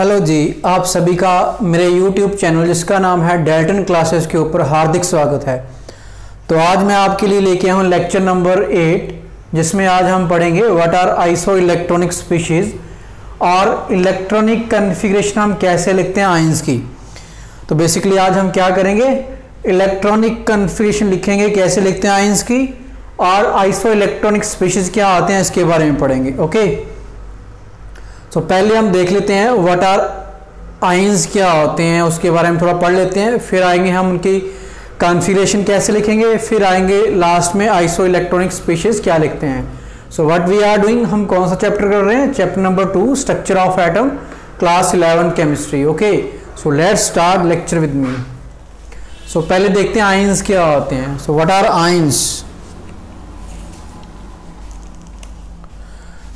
Hello जी, आप सभी का मेरे YouTube चैनल जिसका नाम है डेल्टन क्लासेस के ऊपर हार्दिक स्वागत है। तो आज मैं आपके लिए लेके आया हूँ लेक्चर नंबर 8, जिसमें आज हम पढ़ेंगे what are isoelectronic species और इलेक्ट्रॉनिक कन्फिग्रेशन हम कैसे लिखते हैं आयंस की। तो बेसिकली आज हम क्या करेंगे, इलेक्ट्रॉनिक कन्फिग्रेशन लिखेंगे, कैसे लिखते हैं आयंस की, और आइसो इलेक्ट्रॉनिक स्पीशीज क्या आते हैं इसके बारे में पढ़ेंगे। ओके, तो पहले हम देख लेते हैं व्हाट आर आयंस क्या होते हैं, उसके बारे में थोड़ा पढ़ लेते हैं, फिर आएंगे हम उनकी कॉन्फ़िगरेशन कैसे लिखेंगे, फिर आएंगे लास्ट में आइसो इलेक्ट्रॉनिक स्पीशीज क्या लिखते हैं। So what we are doing, हम कौन सा चैप्टर कर रहे हैं, chapter number 2 structure of atom, class 11 chemistry. Okay, so let's start lecture with me. So पहले देखते हैं आयंस क्या होते हैं। So what are ions,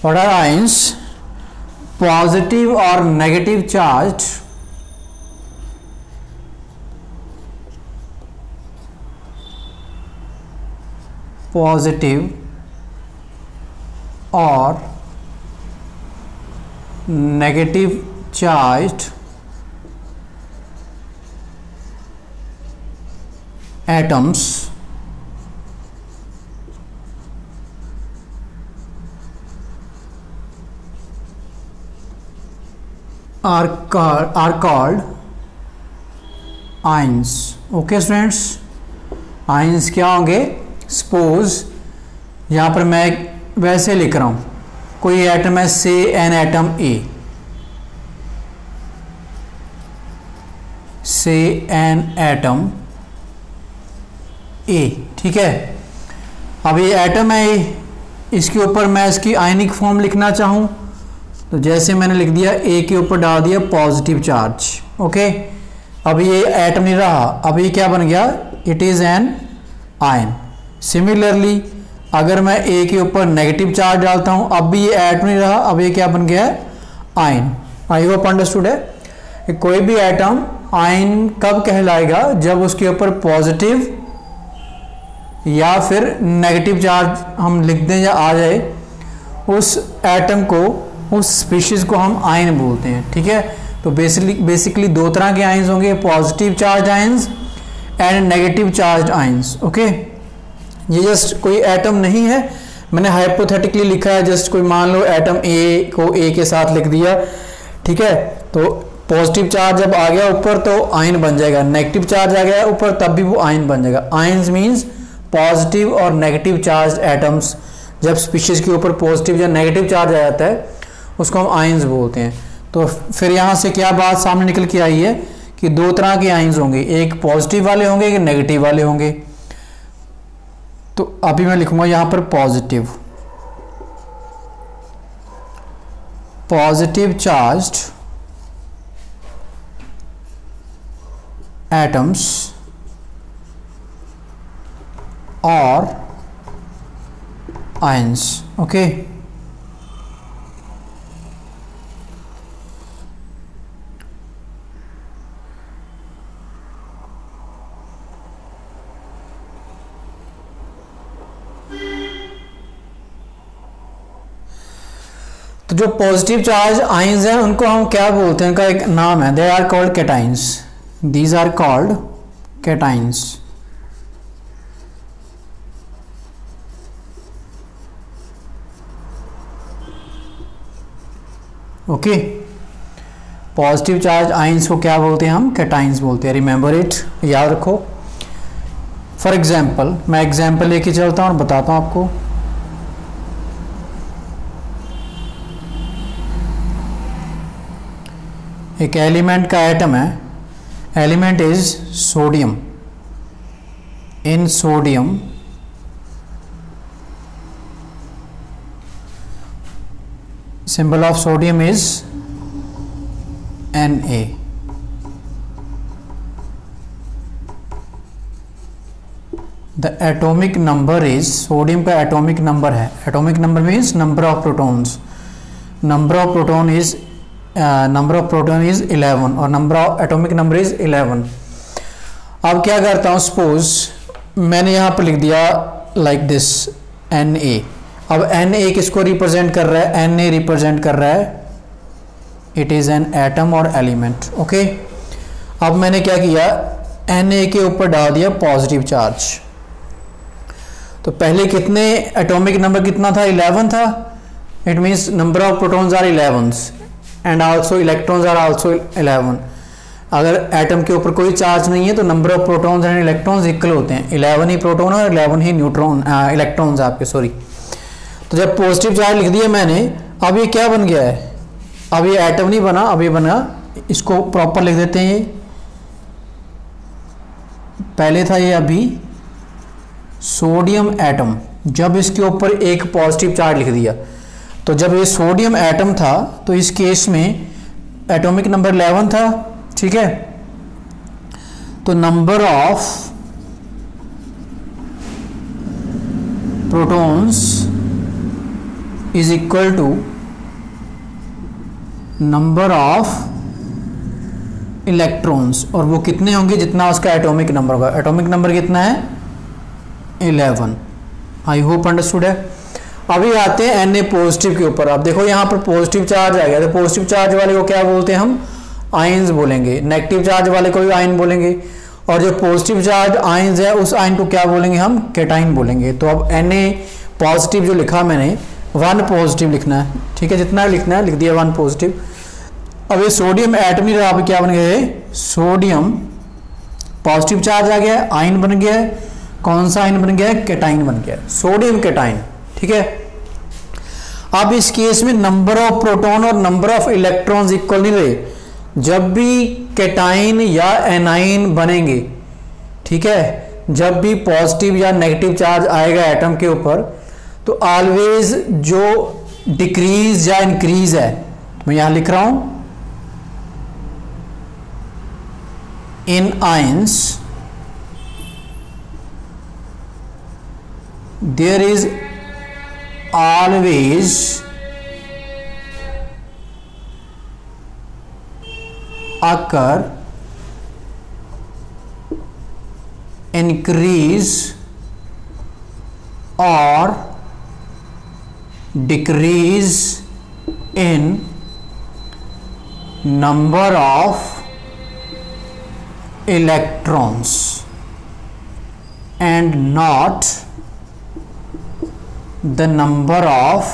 what are ions, positive और नेगेटिव चार्ज पॉजिटिव और negative charge atoms are called ions। Okay students, ions क्या होंगे, सपोज यहाँ पर मैं वैसे लिख रहा हूँ, कोई एटम है से एन एटम ए, से एन एटम ए, ठीक है। अब ये एटम है, इसके ऊपर मैं इसकी आयनिक फॉर्म लिखना चाहूँ तो जैसे मैंने लिख दिया, ए के ऊपर डाल दिया पॉजिटिव चार्ज। ओके, अब ये एटम नहीं रहा, अब ये क्या बन गया, it is an ion. Similarly अगर मैं ए के ऊपर नेगेटिव चार्ज डालता हूं, अब भी ये एटम नहीं रहा, अब ये क्या बन गया है, आयन। आई होप अंडरस्टूड है। कोई भी एटम आयन कब कहलाएगा, जब उसके ऊपर पॉजिटिव या फिर नेगेटिव चार्ज हम लिख दें या आ जाए, उस एटम को, उस स्पीशीज को हम आयन बोलते हैं, ठीक है। तो बेसिकली दो तरह के आयंस होंगे, positive charge ions and negative charge ions. Okay, ये जस्ट कोई एटम नहीं है, मैंने हाइपोथेटिकली लिखा है, जस्ट कोई मान लो एटम ए को ए के साथ लिख दिया, ठीक है। तो पॉजिटिव चार्ज जब आ गया ऊपर तो आयन बन जाएगा, नेगेटिव चार्ज आ गया ऊपर तब भी वो आयन बन जाएगा। आयंस मीन्स पॉजिटिव और नेगेटिव चार्ज एटम्स, जब स्पीशीज के ऊपर पॉजिटिव या नेगेटिव चार्ज आ जाता है उसको हम आयंस बोलते हैं। तो फिर यहाँ से क्या बात सामने निकल के आई है कि दो तरह के आयंस होंगे, एक पॉजिटिव वाले होंगे, एक नेगेटिव वाले होंगे। तो अभी मैं लिखूंगा यहाँ पर पॉजिटिव चार्ज्ड एटम्स और आयंस। ओके, तो जो पॉजिटिव चार्ज आयंस हैं उनको हम क्या बोलते हैं, उनका एक नाम है, they are called cations. These are called cations. Okay, positive charge ions को क्या बोलते हैं, हम कैटाइंस बोलते हैं। रिमेंबर इट, याद रखो। फॉर एग्जाम्पल, मैं एग्जाम्पल लेके चलता हूँ और बताता हूँ आपको। एक एलिमेंट का एटम है, element is sodium. In sodium symbol of sodium is Na। the atomic number is, sodium का atomic number है, atomic number means number of protons, number of proton is 11 और number of atomic number is 11। अब क्या करता हूँ, suppose मैंने यहाँ पर लिख दिया लाइक दिस Na। अब Na किसको रिप्रेजेंट कर रहा है, Na रिप्रेजेंट कर रहा है इट इज़ एन एटम और एलिमेंट। ओके, अब मैंने क्या किया, Na के ऊपर डाल दिया पॉजिटिव चार्ज। तो पहले कितने एटॉमिक नंबर कितना था, 11 था। It means number of protons are 11 and also electrons are also 11। अगर एटम के ऊपर कोई चार्ज नहीं है तो number of protons and electrons equal होते हैं, 11 ही प्रोटॉन और 11 ही न्यूट्रॉन इलेक्ट्रॉन्स आपके, सॉरी। तो जब पॉजिटिव चार्ज लिख दिया मैंने, अब ये क्या बन गया है, अब ये एटम नहीं बना, अब ये बना, इसको प्रॉपर लिख देते हैं। ये पहले था ये अभी सोडियम एटम, जब इसके ऊपर एक पॉजिटिव चार्ज लिख दिया, तो जब ये सोडियम एटम था तो इस केस में एटॉमिक नंबर 11 था, ठीक है। तो number of protons is equal to number of electrons, और वो कितने होंगे, जितना उसका एटॉमिक नंबर होगा। एटॉमिक नंबर कितना है, 11। आई होप अंडरस्टूड है। अभी आते हैं Na पॉजिटिव के ऊपर। अब देखो यहाँ पर पॉजिटिव चार्ज आ गया, तो पॉजिटिव चार्ज वाले को क्या बोलते हैं हम, आयंस बोलेंगे। नेगेटिव चार्ज वाले को भी आयन बोलेंगे, और जो पॉजिटिव चार्ज आयंस है उस आयन को क्या बोलेंगे हम, कैटाइन बोलेंगे। तो अब Na पॉजिटिव जो लिखा मैंने, 1 पॉजिटिव लिखना है, ठीक है, जितना लिखना है लिख दिया 1 पॉजिटिव। अब ये सोडियम एटम ही रहा, अब क्या बन गया है, सोडियम पॉजिटिव चार्ज आ गया है, आयन बन गया है। कौन सा आयन बन गया है, कैटाइन बन गया है, सोडियम कैटाइन, ठीक है। अब इस केस में नंबर ऑफ प्रोटॉन और नंबर ऑफ इलेक्ट्रॉन्स इक्वल नहीं रहे। जब भी कैटाइन या एनाइन बनेंगे, ठीक है, जब भी पॉजिटिव या नेगेटिव चार्ज आएगा एटम के ऊपर, तो ऑलवेज जो डिक्रीज या इंक्रीज है, मैं यहां लिख रहा हूं, इन ions there is always occur increase or decrease in number of electrons and not the number of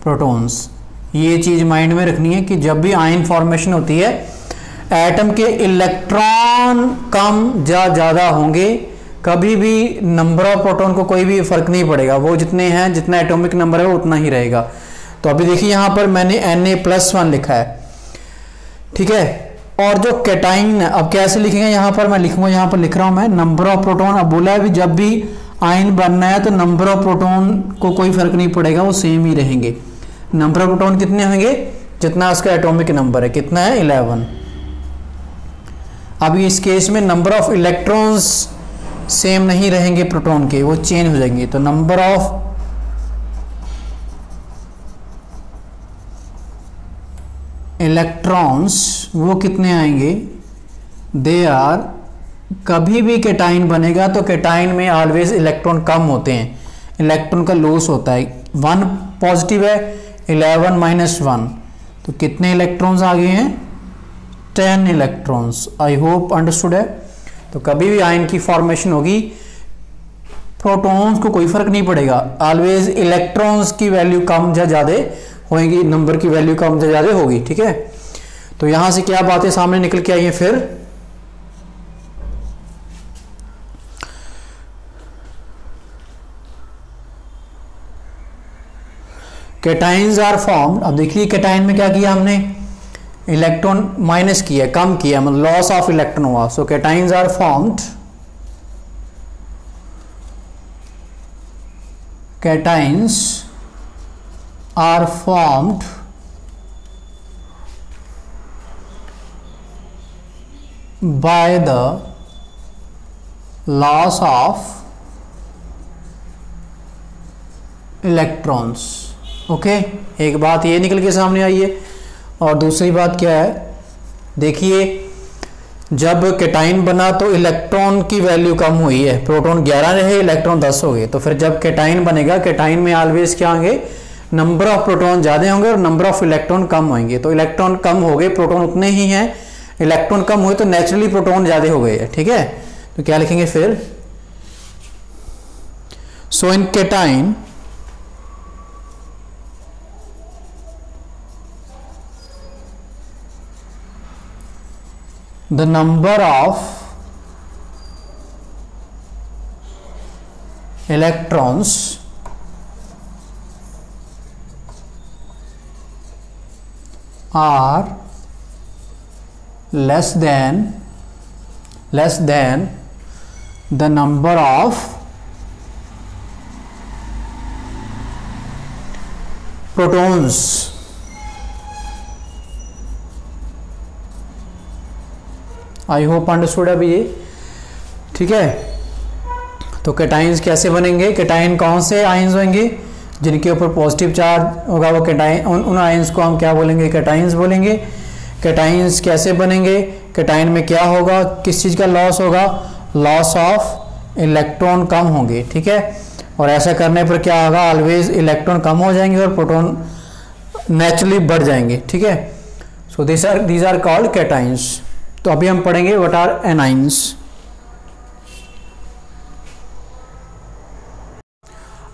protons। ये चीज माइंड में रखनी है कि जब भी आयन फॉर्मेशन होती है, एटम के इलेक्ट्रॉन कम या ज़्यादा होंगे, कभी भी नंबर ऑफ प्रोटॉन को कोई भी फर्क नहीं पड़ेगा, वो जितने हैं, जितना एटॉमिक नंबर है वो उतना ही रहेगा। तो अभी देखिए यहाँ पर मैंने Na+1 लिखा है, ठीक है। और जो कैटाइन, अब कैसे लिखेंगे, यहाँ पर मैं लिखूंगा, यहाँ पर लिख रहा हूँ मैं नंबर ऑफ प्रोटॉन। अब बोला है भी जब भी आयन बनना है तो नंबर ऑफ प्रोटॉन को कोई फर्क नहीं पड़ेगा, वो सेम ही रहेंगे। नंबर ऑफ प्रोटॉन कितने होंगे, जितना उसका एटॉमिक नंबर है, कितना है, 11। अभी इस केस में नंबर ऑफ इलेक्ट्रॉन्स सेम नहीं रहेंगे प्रोटॉन के, वो चेंज हो जाएंगे। तो नंबर ऑफ इलेक्ट्रॉन्स वो कितने आएंगे, दे आर, कभी भी कैटाइन बनेगा तो कैटाइन में ऑलवेज इलेक्ट्रॉन कम होते हैं, इलेक्ट्रॉन का लॉस होता है। 1 पॉजिटिव है, 11 - 1, तो कितने इलेक्ट्रॉन्स आ गए हैं, 10 इलेक्ट्रॉन्स। आई होप अंडरस्टूड है। तो कभी भी आयन की फॉर्मेशन होगी, प्रोटॉन्स को कोई फर्क नहीं पड़ेगा, ऑलवेज इलेक्ट्रॉन्स की वैल्यू कम या ज़्यादा होगी, नंबर की वैल्यू कम या ज़्यादा होगी, ठीक है। तो यहां से क्या बातें सामने निकल के आई हैं, फिर कैटाइन्स आर फॉर्म्ड। अब देखिए कैटाइन में क्या किया हमने, इलेक्ट्रॉन माइनस किया, कम किया, मतलब लॉस ऑफ इलेक्ट्रॉन हुआ। So cations are formed, cations are formed by the loss of electrons। Okay, एक बात ये निकल के सामने आई है। और दूसरी बात क्या है, देखिए जब कैटाइन बना तो इलेक्ट्रॉन की वैल्यू कम हुई है, प्रोटॉन 11 रहे, इलेक्ट्रॉन 10 हो गए। तो फिर जब कैटाइन बनेगा, कैटाइन में ऑलवेज क्या होंगे, नंबर ऑफ प्रोटॉन ज़्यादा होंगे और नंबर ऑफ इलेक्ट्रॉन कम होंगे। तो इलेक्ट्रॉन कम हो गए, प्रोटॉन उतने ही हैं, इलेक्ट्रॉन कम हुए तो नेचुरली प्रोटॉन ज़्यादा हो गए, ठीक है। तो क्या लिखेंगे फिर, so in cation the number of electrons are less than the number of protons। I hope understood अभी ये, ठीक है। तो कैटाइंस कैसे बनेंगे, कैटाइन कौन से आयंस होंगे जिनके ऊपर पॉजिटिव चार्ज होगा, वो कैटाइन, उन आयंस को हम क्या बोलेंगे, कैटाइंस बोलेंगे। कैटाइंस कैसे बनेंगे, कैटाइन में क्या होगा, किस चीज़ का लॉस होगा, लॉस ऑफ इलेक्ट्रॉन कम होंगे, ठीक है। और ऐसा करने पर क्या होगा, ऑलवेज इलेक्ट्रॉन कम हो जाएंगे और प्रोटॉन नेचुरली बढ़ जाएंगे, ठीक है। So these are called cations. तो अभी हम पढ़ेंगे व्हाट आर एनाइंस।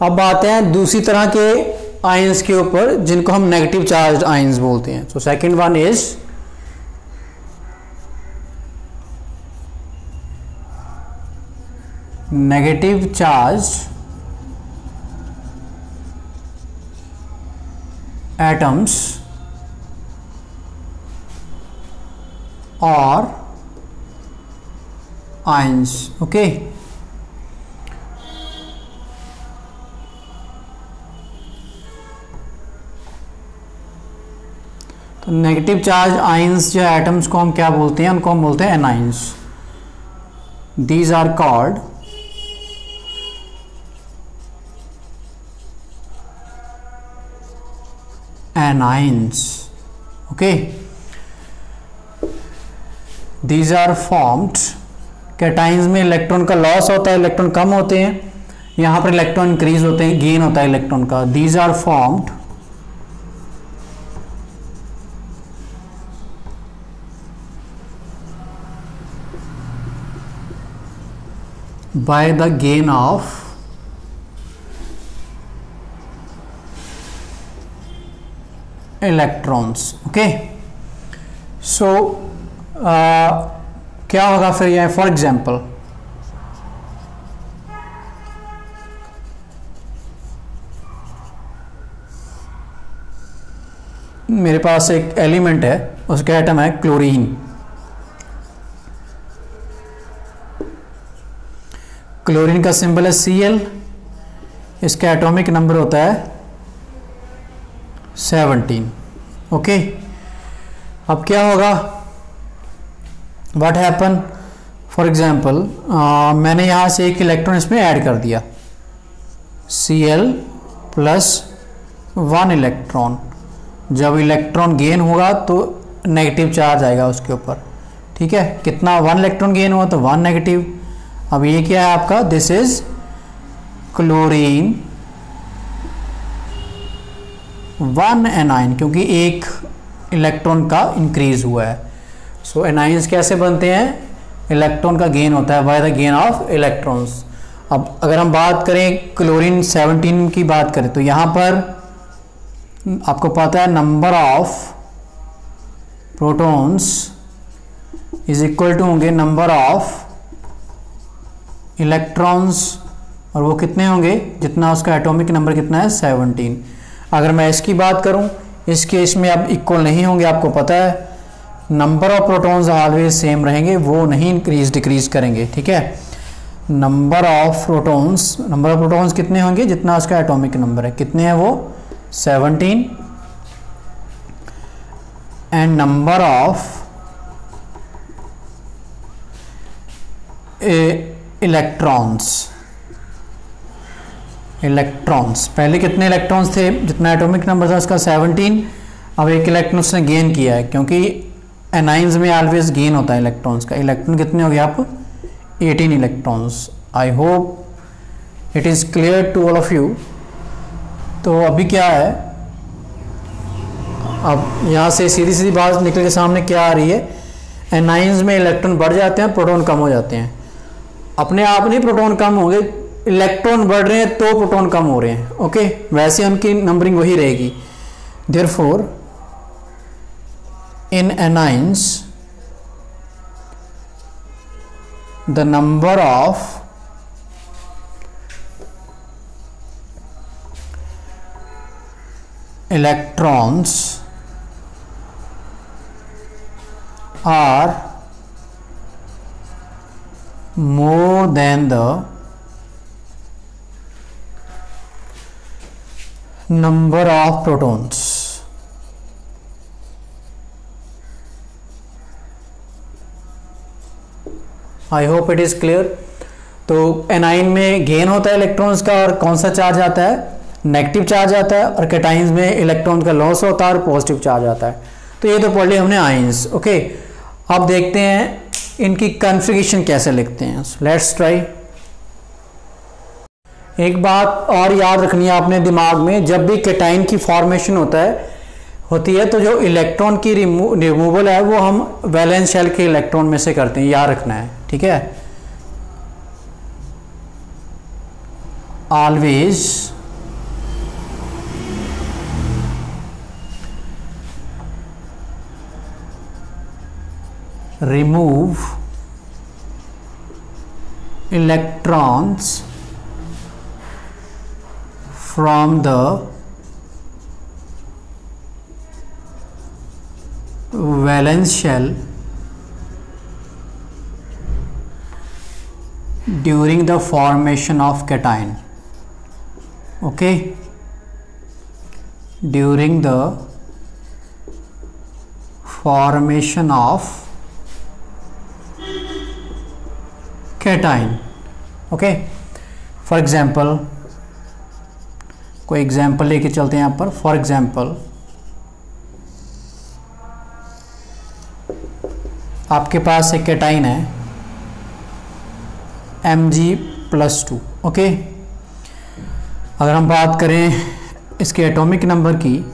अब आते हैं दूसरी तरह के आयंस के ऊपर जिनको हम नेगेटिव चार्ज आयंस बोलते हैं। So second one is negative charge atoms और आयंस, ओके। तो नेगेटिव चार्ज आयंस या एटम्स को हम क्या बोलते हैं, उनको हम बोलते हैं anions. These are called anions, okay. These are formed, cations में इलेक्ट्रॉन का लॉस होता है, इलेक्ट्रॉन कम होते हैं, यहां पर इलेक्ट्रॉन इंक्रीज होते हैं, गेन होता है इलेक्ट्रॉन का। These are formed by the gain of electrons, okay। so क्या होगा फिर यह, फॉर एग्जाम्पल मेरे पास एक एलिमेंट है, उसका एटम है क्लोरीन। क्लोरीन का सिंबल है Cl, इसका एटॉमिक नंबर होता है 17, ओके। अब क्या होगा, व्हाट हैपन, फॉर एग्जांपल मैंने यहाँ से एक इलेक्ट्रॉन इसमें ऐड कर दिया, Cl प्लस 1 इलेक्ट्रॉन। जब इलेक्ट्रॉन गेन होगा तो नेगेटिव चार्ज आएगा उसके ऊपर, ठीक है। कितना, 1 इलेक्ट्रॉन गेन हुआ तो 1 नेगेटिव। अब ये क्या है आपका, दिस इज क्लोरीन 1 एनाइन, क्योंकि एक इलेक्ट्रॉन का इंक्रीज हुआ है। सो एनाइंस कैसे बनते हैं, इलेक्ट्रॉन का गेन होता है by the gain of electrons. अब अगर हम बात करें क्लोरीन 17 की बात करें तो यहाँ पर आपको पता है number of protons is equal to होंगे नंबर ऑफ इलेक्ट्रॉन्स, और वो कितने होंगे, जितना उसका एटॉमिक नंबर कितना है 17। अगर मैं इसकी बात करूं, इस केस में अब इक्वल नहीं होंगे, आपको पता है number of protons always same रहेंगे, वो नहीं इंक्रीज डिक्रीज करेंगे, ठीक है। नंबर ऑफ प्रोटॉन्स कितने होंगे, जितना उसका एटॉमिक नंबर है, कितने हैं वो 17, एंड नंबर ऑफ इलेक्ट्रॉन्स पहले कितने इलेक्ट्रॉन्स थे, जितना एटॉमिक नंबर था उसका 17। अब एक इलेक्ट्रॉन उसने गेन किया है, क्योंकि एनाइंस में ऑलवेज गेन होता है इलेक्ट्रॉन्स का। इलेक्ट्रॉन कितने हो गए आप, 18 electrons. I hope it is clear to all of you. तो अभी क्या है, अब यहाँ से सीधी सीधी बात निकल के सामने क्या आ रही है, एनाइंस में इलेक्ट्रॉन बढ़ जाते हैं, प्रोटॉन कम हो जाते हैं। अपने आप नहीं प्रोटॉन कम होंगे, इलेक्ट्रॉन बढ़ रहे हैं तो प्रोटॉन कम हो रहे हैं। ओके, वैसे उनकी नंबरिंग वही रहेगी। Therefore in anions the number of electrons are more than the number of protons. I hope it is clear. तो एनाइन में गेन होता है इलेक्ट्रॉन्स का और कौन सा चार्ज आता है, नेगेटिव चार्ज आता है, और कैटाइंस में इलेक्ट्रॉन का लॉस होता है और पॉजिटिव चार्ज आता है। तो ये तो पढ़ लिया हमने आयंस। ओके, अब देखते हैं इनकी कॉन्फ़िगरेशन कैसे लिखते हैं। Let's try. एक बात और याद रखनी है आपने दिमाग में, जब भी कैटाइन की फॉर्मेशन होती है तो जो इलेक्ट्रॉन की रिमूवल है वो हम वैलेंस शेल के इलेक्ट्रॉन में से करते हैं, याद रखना है, ठीक है। Always remove electrons from the valence shell during the formation of cation. Okay, during the formation of cation. Okay, for example कोई एग्जाम्पल लेके चलते हैं यहाँ पर। फॉर एग्जाम्पल आपके पास एक कैटाइन है Mg+2। ओके, अगर हम बात करें इसके एटॉमिक नंबर की,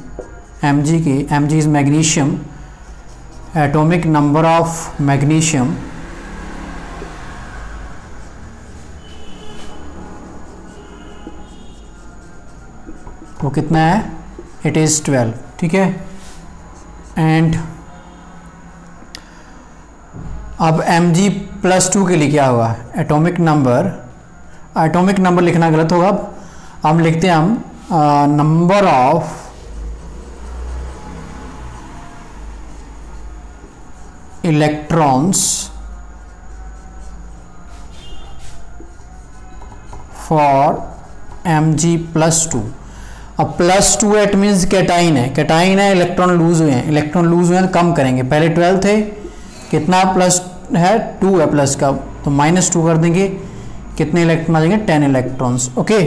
Mg की, Mg is magnesium, atomic number of magnesium वो कितना है, इट इज़ 12, ठीक है। एंड अब Mg+2 के लिए क्या होगा, एटॉमिक नंबर लिखना गलत होगा। अब हम लिखते हैं हम number of electrons for Mg+2। अब +2 इट मीन्स कैटाइन है, इलेक्ट्रॉन लूज हुए हैं, तो कम करेंगे। पहले 12 थे, कितना प्लस है, 2 है प्लस का, तो -2 कर देंगे, कितने इलेक्ट्रॉन आ जाएंगे, 10 इलेक्ट्रॉन्स। ओके,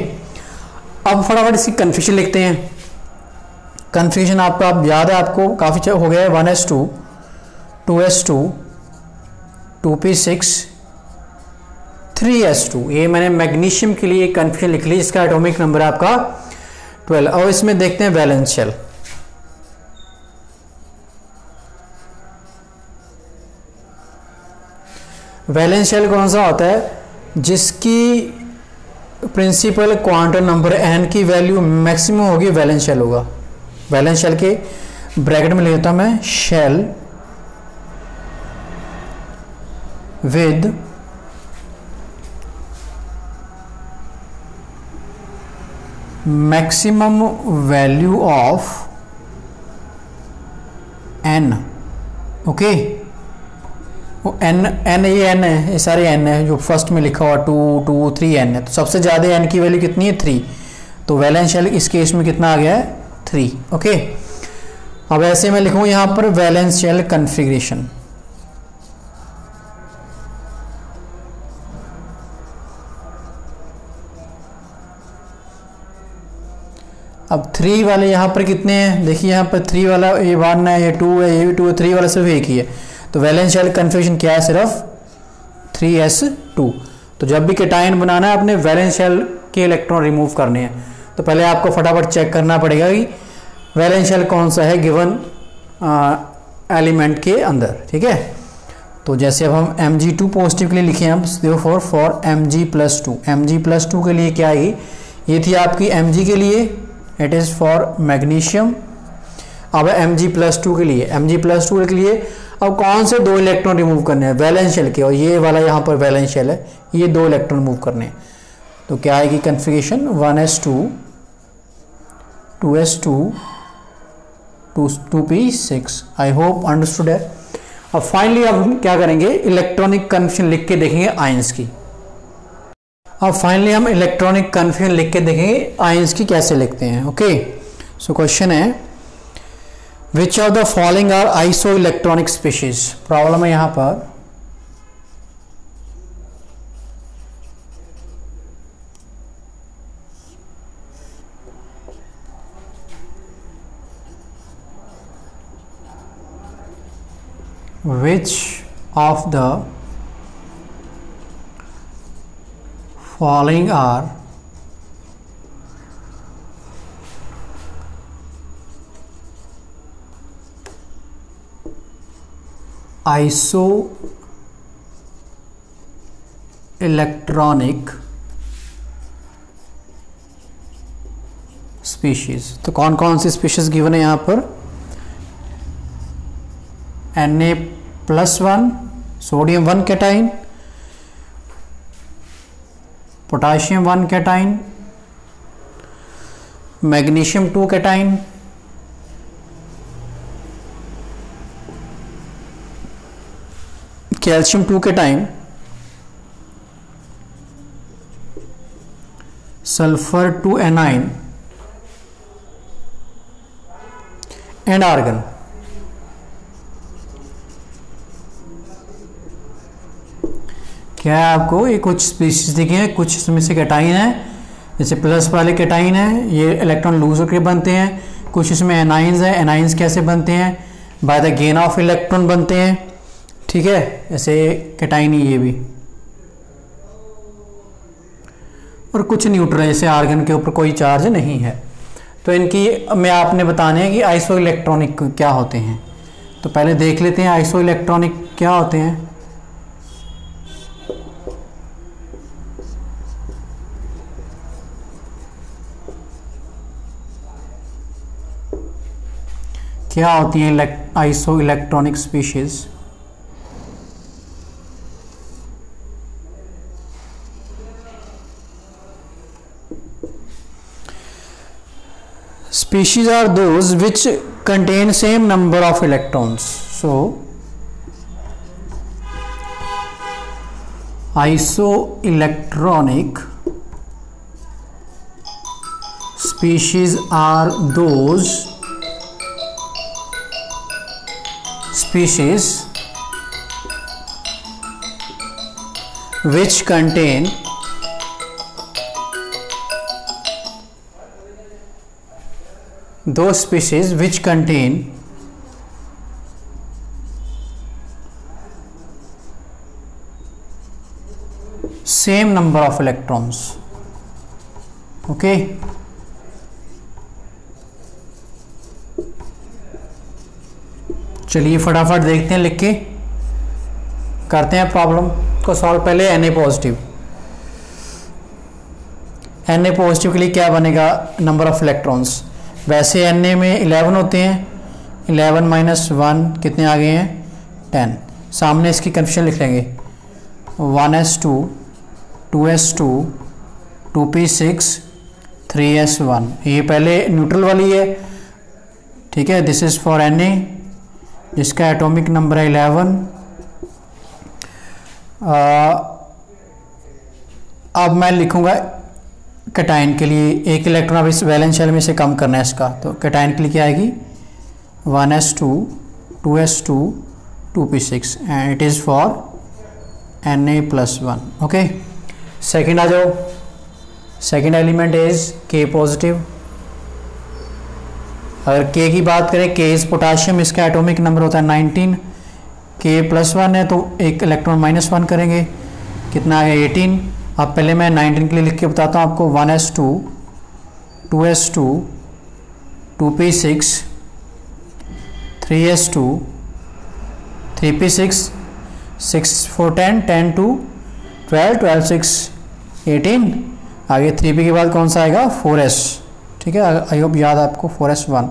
अब फटाफट इसकी कन्फिगरेशन लिखते हैं। कन्फिगरेशन आपका अब याद है, आपको काफ़ी हो गया है, 1s2 2s2 2p6 3s2। ये मैंने मैग्नीशियम के लिए कन्फिगरेशन लिख ली, जिसका एटॉमिक नंबर है आपका 12। और इसमें देखते हैं वैलेंस शेल। वैलेंस शेल कौन सा होता है, जिसकी प्रिंसिपल क्वांटम नंबर n की वैल्यू मैक्सिमम होगी, वैलेंस शेल होगा। वैलेंस शेल के ब्रैकेट में लेता हूं मैं, shell with maximum value of n। Okay, वो n ये n है, ये सारे n है, जो फर्स्ट में लिखा हुआ 2 2 3 n है, तो सबसे ज़्यादा n की वैल्यू कितनी है, 3। तो वैलेंस शेल इस केस में कितना आ गया है, 3। ओके, अब ऐसे मैं लिखूँ यहाँ पर वैलेंस शेल कन्फिग्रेशन। अब 3 वाले यहाँ पर कितने हैं, देखिए यहाँ पर 3 वाला ये 1 है, ये 2 है, ये भी 2 है, 3 वाला सिर्फ एक ही है। तो वैलेंस शेल कन्फिग्रेशन क्या है, सिर्फ 3s2। तो जब भी कैटायन बनाना है, अपने वैलेंस शेल के इलेक्ट्रॉन रिमूव करने हैं। तो पहले आपको फटाफट चेक करना पड़ेगा कि वैलेंस शेल कौन सा है गिवन एलिमेंट के अंदर, ठीक है। तो जैसे अब हम Mg2 पॉजिटिव के लिए लिखे हम, देयरफॉर फॉर Mg+2, Mg+2 के लिए क्या आएगी, ये थी आपकी Mg के लिए, इट इज़ फॉर मैग्नीशियम। अब Mg+2 के लिए, Mg+2 के लिए अब कौन से 2 इलेक्ट्रॉन रिमूव करने हैं, वैलेंस शेल के, और ये वाला यहाँ पर वैलेंस शेल है, ये 2 इलेक्ट्रॉन रिमूव करने हैं। तो क्या आएगी कन्फिगरेशन, 1s2 2s2 2p6। आई होप अंडरस्टूड है। अब फाइनली अब हम क्या करेंगे, इलेक्ट्रॉनिक कन्फिगरेशन लिख के देखेंगे आयंस की। अब फाइनली हम इलेक्ट्रॉनिक कन्फिगरेशन लिख के देखेंगे आयंस की कैसे लिखते हैं। ओके, सो क्वेश्चन है which of the following are isoelectronic species. Problem है यहां पर which of the following are isoelectronic species। तो कौन कौन सी स्पीशीज गिवन है यहाँ पर, Na+1 sodium 1 cation, potassium 1 cation, magnesium 2 cation, calcium 2 cation, sulphur 2 anion and argon. क्या है आपको, ये कुछ स्पीशीज दिखे हैं, कुछ इसमें से कैटाइन है, जैसे प्लस वाले कैटाइन है, ये इलेक्ट्रॉन लूज होकर बनते हैं। कुछ इसमें एनाइंस है, एनाइंस कैसे बनते हैं, by the gain of electron बनते हैं, ठीक है, ऐसे कैटाइन ही ये भी। और कुछ न्यूट्रल है, जैसे आर्गन के ऊपर कोई चार्ज नहीं है। तो इनकी मैं आपने बताने हैं कि आइसो इलेक्ट्रॉनिक क्या होते हैं। तो पहले देख लेते हैं आइसो इलेक्ट्रॉनिक क्या होते हैं। क्या होती हैं iso electronic species. Species are those which contain same number of electrons. So, isoelectronic species are those species which contain those species which contain same number of electrons। okay, चलिए फटाफट देखते हैं, लिख के करते हैं प्रॉब्लम को सॉल्व। पहले Na पॉजिटिव, Na पॉजिटिव के लिए क्या बनेगा, नंबर ऑफ इलेक्ट्रॉन्स। वैसे Na में 11 होते हैं, 11 - 1 कितने आ गए हैं, 10। सामने इसकी कन्फ्यूजन लिख लेंगे, 1s2 2s2 2p6 3s1। ये पहले न्यूट्रल वाली है, ठीक है, दिस इज फॉर Na जिसका एटॉमिक नंबर है 11। अब मैं लिखूंगा कैटाइन के लिए, एक इलेक्ट्रॉन अब इस वैलेंस शेल में से कम करना है इसका। तो कैटाइन के लिए क्या आएगी, 1s2 2s2 2p6 and it is for Na+1। Okay, second आ जाओ। Second element is K positive. अगर K की बात करें, K इज पोटाशियम, इसका एटॉमिक नंबर होता है 19। K+1 है तो एक इलेक्ट्रॉन -1 करेंगे, कितना है 18। अब पहले मैं 19 के लिए लिख के बताता हूँ आपको, 1s2 2s2 2p6 3s2 3p6 6 4 10 10 2 12 12 6 18 आगे 3p के बाद कौन सा आएगा 4s। ठीक है, आई होप याद है आपको 4s1।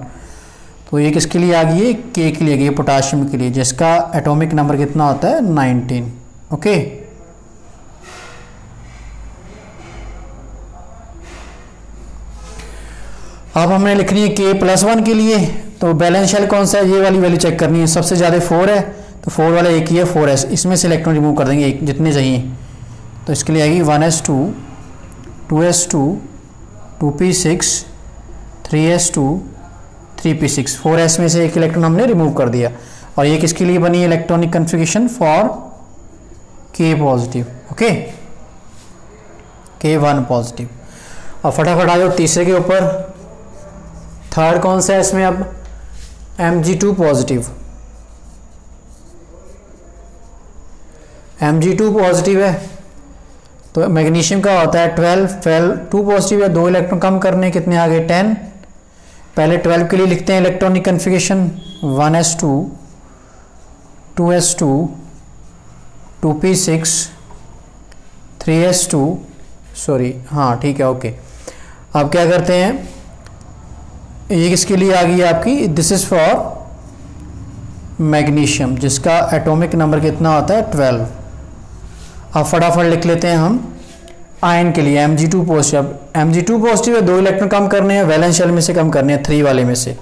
तो ये किसके लिए आ गई है के के लिए गई पोटाशियम के लिए जिसका एटॉमिक नंबर कितना होता है 19। ओके अब हमने लिखनी है K+1 के लिए। तो बैलेंस शेल कौन सा है ये वाली वैल्यू चेक करनी है। सबसे ज़्यादा 4 है तो 4 वाला एक ही है 4s, इसमें से इलेक्ट्रॉन रिमूव कर देंगे एक जितने चाहिए। तो इसके लिए आएगी 1s2 2s2 2p6 3s2 3p6 4s में से एक इलेक्ट्रॉन हमने रिमूव कर दिया। और ये किसके लिए बनी है electronic configuration for K positive. Okay K1 positive. और फटाफट आ जाओ तीसरे के ऊपर। थर्ड कौन सा है इसमें अब Mg2 पॉजिटिव। Mg2 पॉजिटिव है तो मैग्नीशियम का होता है 12 12 2 पॉजिटिव है, 2 इलेक्ट्रॉन कम करने कितने आ गए 10। पहले 12 के लिए लिखते हैं electronic configuration 1s2 2s2 2p6 3s2 sorry हाँ ठीक है ओके। अब क्या करते हैं ये किसके लिए आ गई है आपकी दिस इज फॉर मैग्नीशियम जिसका एटॉमिक नंबर कितना होता है 12। अब फटाफट लिख लेते हैं हम आयन के लिए Mg2 पॉजिटिव। अब Mg2 पॉजिटिव है, 2 इलेक्ट्रॉन कम करने हैं वैलेंस शेल में से कम करने हैं 3 वाले में से।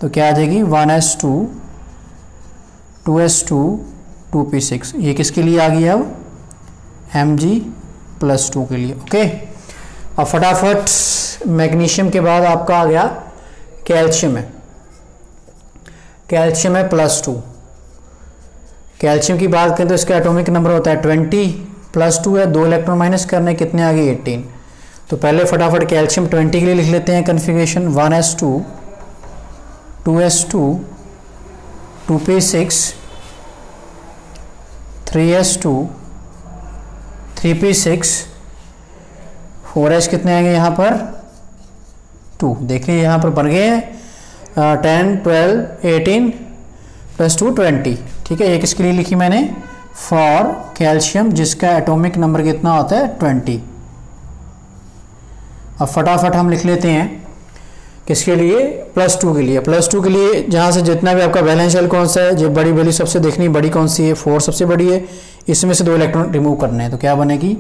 तो क्या आ जाएगी 1s2 2s2 2p6 ये किसके लिए आ गई अब Mg+2 के लिए। ओके अब फटाफट मैग्नीशियम के बाद आपका आ गया कैल्शियम है। कैल्शियम है +2। कैल्शियम की बात करें तो इसका एटॉमिक नंबर होता है 20 +2 है, 2 इलेक्ट्रॉन माइनस करने कितने आ गए 18। तो पहले फटाफट कैल्शियम 20 के लिए लिख लेते हैं configuration 1s2 2s2 2p6 3s2 3p6 4s कितने आएंगे यहाँ पर 2। देखिए यहाँ पर बन गए हैं 10 12 18 +2 20। ठीक है ये किसके लिए लिखी मैंने फॉर कैल्शियम जिसका एटॉमिक नंबर कितना होता है 20। अब फटाफट हम लिख लेते हैं किसके लिए +2 के लिए। +2 के लिए जहाँ से जितना भी आपका वैलेंस शेल कौन सा है जो बड़ी वैल्यू सबसे देखनी बड़ी कौन सी है 4 सबसे बड़ी है, इसमें से 2 इलेक्ट्रॉन रिमूव करने हैं। तो क्या बनेगी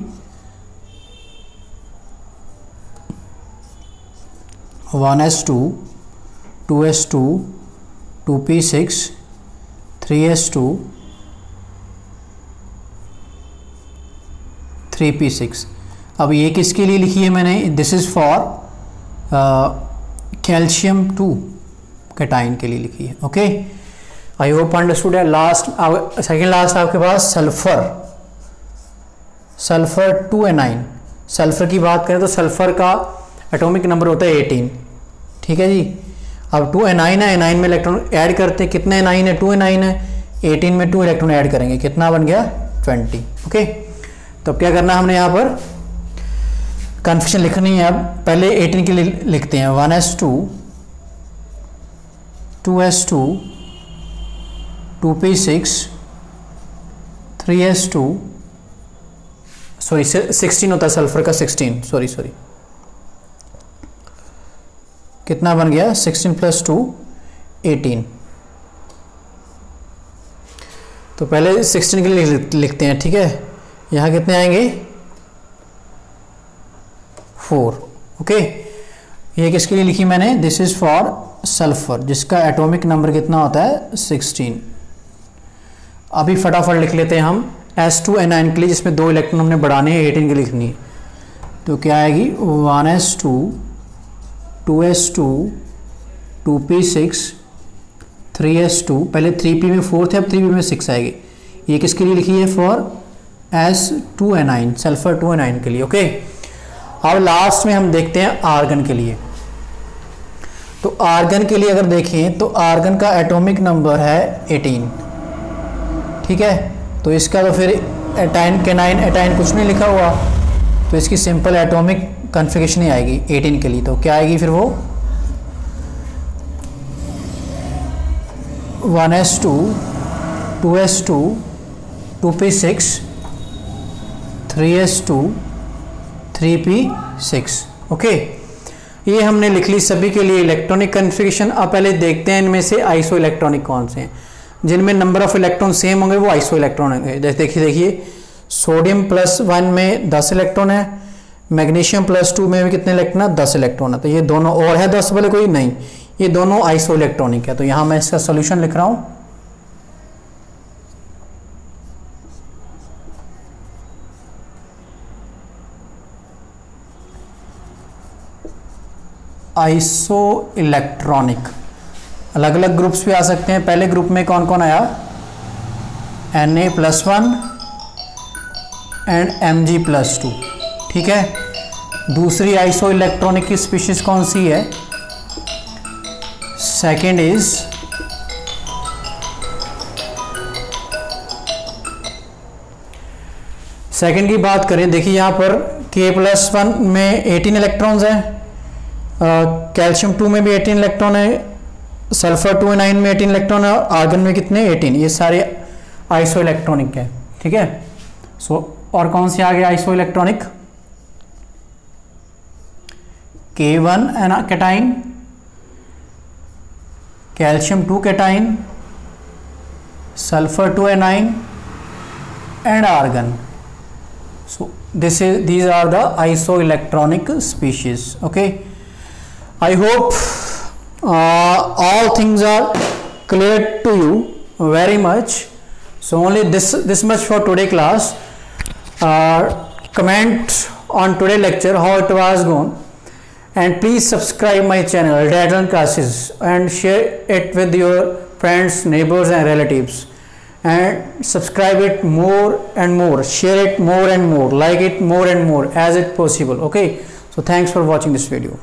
1s2 2s2 2p6 3s2 3p6। अब ये किसके लिए लिखी है मैंने this is for calcium 2 cation के लिए लिखी है। ओके आई होप अंडरस्टूड है। लास्ट सेकेंड लास्ट आपके पास सल्फर 2 एनाइन। सल्फर की बात करें तो सल्फर का एटॉमिक नंबर होता है 18। ठीक है जी। अब 2 एनाइन है, एनाइन में इलेक्ट्रॉन ऐड करते कितने एनाइन है 2 एनाइन है 18 में 2 इलेक्ट्रॉन ऐड करेंगे कितना बन गया 20। ओके तो अब क्या करना है हमने यहाँ पर कन्फिगरेशन लिखनी है। अब पहले 18 के लिए लिखते हैं 1s2 2s2 2p6 3s2 sorry 16 होता है सल्फर का 16 सॉरी कितना बन गया 16 + 2 18। तो पहले 16 के लिए लिखते हैं। ठीक है यहाँ कितने आएंगे 4। ओके ये किसके लिए लिखी मैंने दिस इज फॉर सल्फर जिसका एटॉमिक नंबर कितना होता है 16। अभी फटाफट लिख लेते हैं हम S2N9 के लिए जिसमें 2 इलेक्ट्रॉन हमने बढ़ाने हैं 18 के लिए लिखनी है। तो क्या आएगी 1s2 2s2 2p6 3s2 पहले 3p में 4 थे अब 3p में 6 आएगी। ये किसके लिए लिखी है फॉर S2N9 सल्फर 2N9 के लिए। ओके अब लास्ट में हम देखते हैं आर्गन के लिए। तो आर्गन के लिए अगर देखें तो आर्गन का एटॉमिक नंबर है 18। ठीक है तो इसका तो फिर एटाइन केनाइन एटाइन कुछ नहीं लिखा हुआ तो इसकी सिंपल एटॉमिक कन्फिगरेशन ही आएगी 18 के लिए। तो क्या आएगी फिर वो 1s2 2s2 2p6 3s2 3p6। Okay, ये हमने लिख ली सभी के लिए इलेक्ट्रॉनिक कन्फिगरेशन। अब पहले देखते हैं इनमें से आइसो इलेक्ट्रॉनिक कौन से हैं जिनमें नंबर ऑफ इलेक्ट्रॉन सेम होंगे, वो आइसो इलेक्ट्रॉन होंगे। जैसे देखिए सोडियम +1 में 10 इलेक्ट्रॉन है, मैग्नीशियम +2 में भी कितने इलेक्ट्रॉन है, 10 इलेक्ट्रॉन है। तो ये दोनों, और है 10 वाले कोई नहीं, ये दोनों आइसो इलेक्ट्रॉनिक है। तो यहाँ मैं इसका सोल्यूशन लिख रहा हूँ। आइसो इलेक्ट्रॉनिक, अलग अलग ग्रुप्स भी आ सकते हैं। पहले ग्रुप में कौन कौन आया, Na+1 एंड Mg+2, ठीक है। दूसरी आइसो इलेक्ट्रॉनिक की स्पीशीज कौन सी है, सेकेंड इज सेकेंड की बात करें, देखिए यहाँ पर K+1 में 18 इलेक्ट्रॉन्स हैं, कैल्शियम 2 में भी 18 इलेक्ट्रॉन है, सल्फर 2 में 18 इलेक्ट्रॉन है, और आर्गन में कितने, 18। ये सारे आइसो इलेक्ट्रॉनिक है, ठीक है। और कौन से आ गए isoelectronic, K1 cation, calcium 2 cation, sulphur 2 anion and argon. So these are the isoelectronic species. Okay, I hope all things are clear to you very much. So only this much for today class. Comment on today lecture how it was gone, and please subscribe my channel Dietland Classes and share it with your friends, neighbors and relatives, and subscribe it more and more, share it more and more, like it more and more as it possible. Okay, so thanks for watching this video.